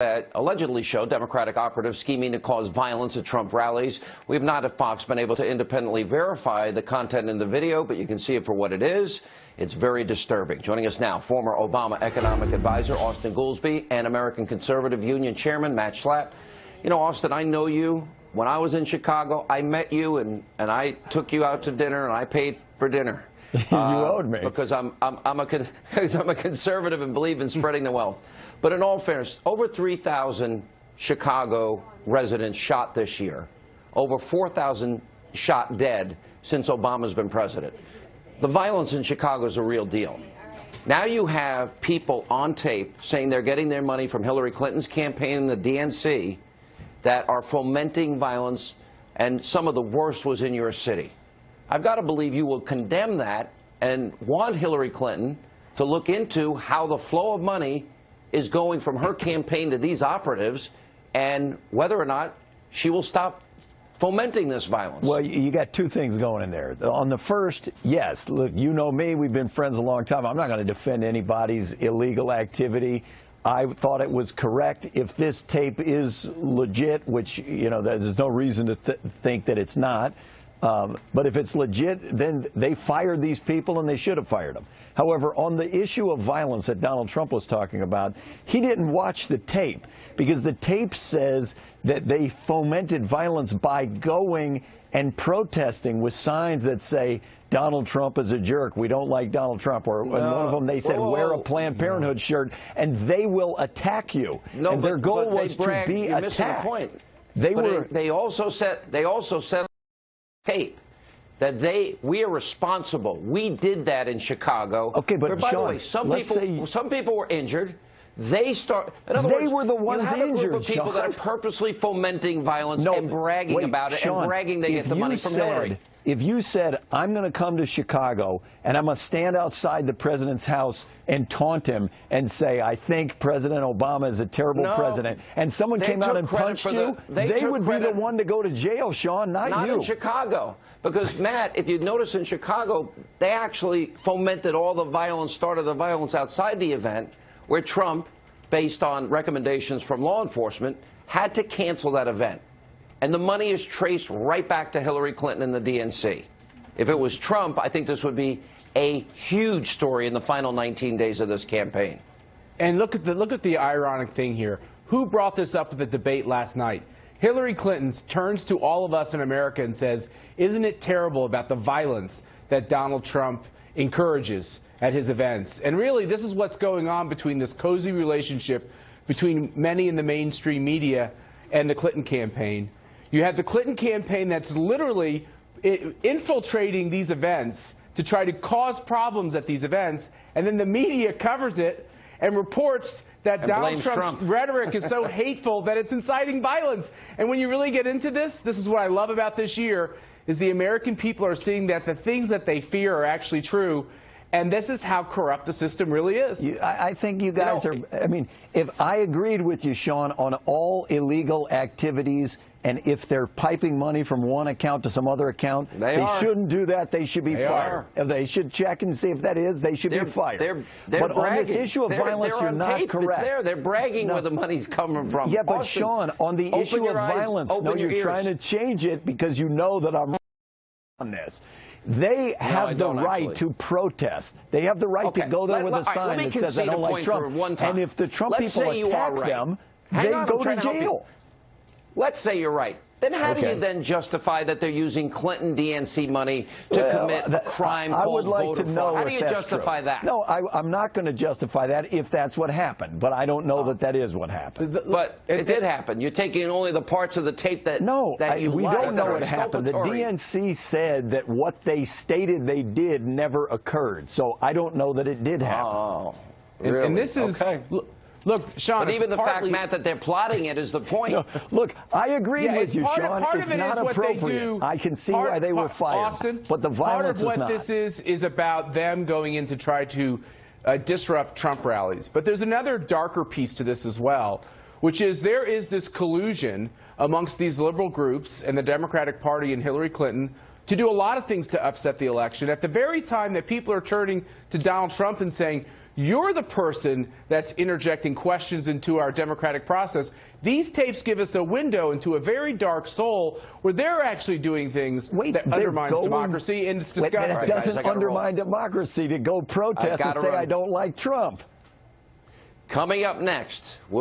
that allegedly showed Democratic operatives scheming to cause violence at Trump rallies. We have not at Fox been able to independently verify the content in the video, but you can see it for what it is. It's very disturbing. Joining us now, former Obama economic advisor Austin Goolsbee and American Conservative Union Chairman Matt Schlapp. You know, Austin, I know you. When I was in Chicago, I met you and I took you out to dinner and I paid for dinner. You owed me. Because I'm a conservative and believe in spreading the wealth. But in all fairness, over 3,000 Chicago residents shot this year. Over 4,000 shot dead since Obama's been president. The violence in Chicago is a real deal. Now you have people on tape saying they're getting their money from Hillary Clinton's campaign and the DNC that are fomenting violence, and some of the worst was in your city. I've got to believe you will condemn that and want Hillary Clinton to look into how the flow of money is going from her campaign to these operatives and whether or not she will stop fomenting this violence. Well, you got two things going in there. On the first, yes, look, you know me, we've been friends a long time. I'm not going to defend anybody's illegal activity. I thought it was correct. If this tape is legit, which, you know, there's no reason to think that it's not. But if it's legit, then they fired these people and they should have fired them. However, on the issue of violence that Donald Trump was talking about, he didn't watch the tape because the tape says that they fomented violence by going and protesting with signs that say Donald Trump is a jerk. We don't like Donald Trump. Or one of them, they said, wear a Planned Parenthood shirt and they will attack you. No, and their goal was to be you're attacked. missing the point. They also said tape that we are responsible. We did that in Chicago. Okay, but by Sean, the way, some people were injured. They were the ones injured. You have a group of people that are purposely fomenting violence and bragging about it, Sean, and bragging they get the money from Hillary. If you said, I'm going to come to Chicago and I'm going to stand outside the president's house and taunt him and say, I think President Obama is a terrible president, and someone came out and punched you, they would be the one to go to jail, Sean, not you. Not in Chicago. Because, Matt, if you notice in Chicago, they actually fomented all the violence, started the violence outside the event, where Trump, based on recommendations from law enforcement, had to cancel that event. And the money is traced right back to Hillary Clinton and the DNC. If it was Trump, I think this would be a huge story in the final 19 days of this campaign. And look at the ironic thing here. Who brought this up at the debate last night? Hillary Clinton turns to all of us in America and says, isn't it terrible about the violence that Donald Trump encourages at his events? And really, this is what's going on between this cozy relationship between many in the mainstream media and the Clinton campaign. You have the Clinton campaign that's literally infiltrating these events to try to cause problems at these events, and then the media covers it and reports that Donald Trump's rhetoric is so hateful that it's inciting violence. And when you really get into this is what I love about this year, is the American people are seeing that the things that they fear are actually true. And this is how corrupt the system really is. I think you guys are, I mean, if I agreed with you, Sean, on all illegal activities, and if they're piping money from one account to some other account, they shouldn't do that. They should be fired. If they should check and see if that is, they should be fired. But on this issue of violence, you're not correct. It's there. They're bragging where the money's coming from. Yeah, but Sean, on the issue of violence, no, you're trying to change it because you know that I'm on this. They have the right to protest. They have the right to go there with a sign that says, I don't like Trump. And if the Trump people attack them, they go to jail. Let's say you're right. Then how do you then justify that they're using Clinton DNC money to commit a crime called voter fraud? How do you justify that? No, I'm not going to justify that if that's what happened. But I don't know that that is what happened. But it did happen. You're taking only the parts of the tape that we don't know what happened. The DNC said that what they stated they did never occurred. So I don't know that it did happen. Oh, really? And this is... Look, Sean, but even the fact, Matt, that they're plotting it is the point. No, look, I agree with you, Sean. It's not appropriate. I can see why they were fired. Austin, but the violence is not. Part of what this is about them going in to try to disrupt Trump rallies. But there's another darker piece to this as well, which is there is this collusion amongst these liberal groups and the Democratic Party and Hillary Clinton to do a lot of things to upset the election at the very time that people are turning to Donald Trump and saying, You're the person that's interjecting questions into our democratic process. These tapes give us a window into a very dark soul where they're actually doing things that undermines democracy, and it's disgusting. It doesn't undermine democracy to go protest and say, I don't like Trump. Coming up next, we'll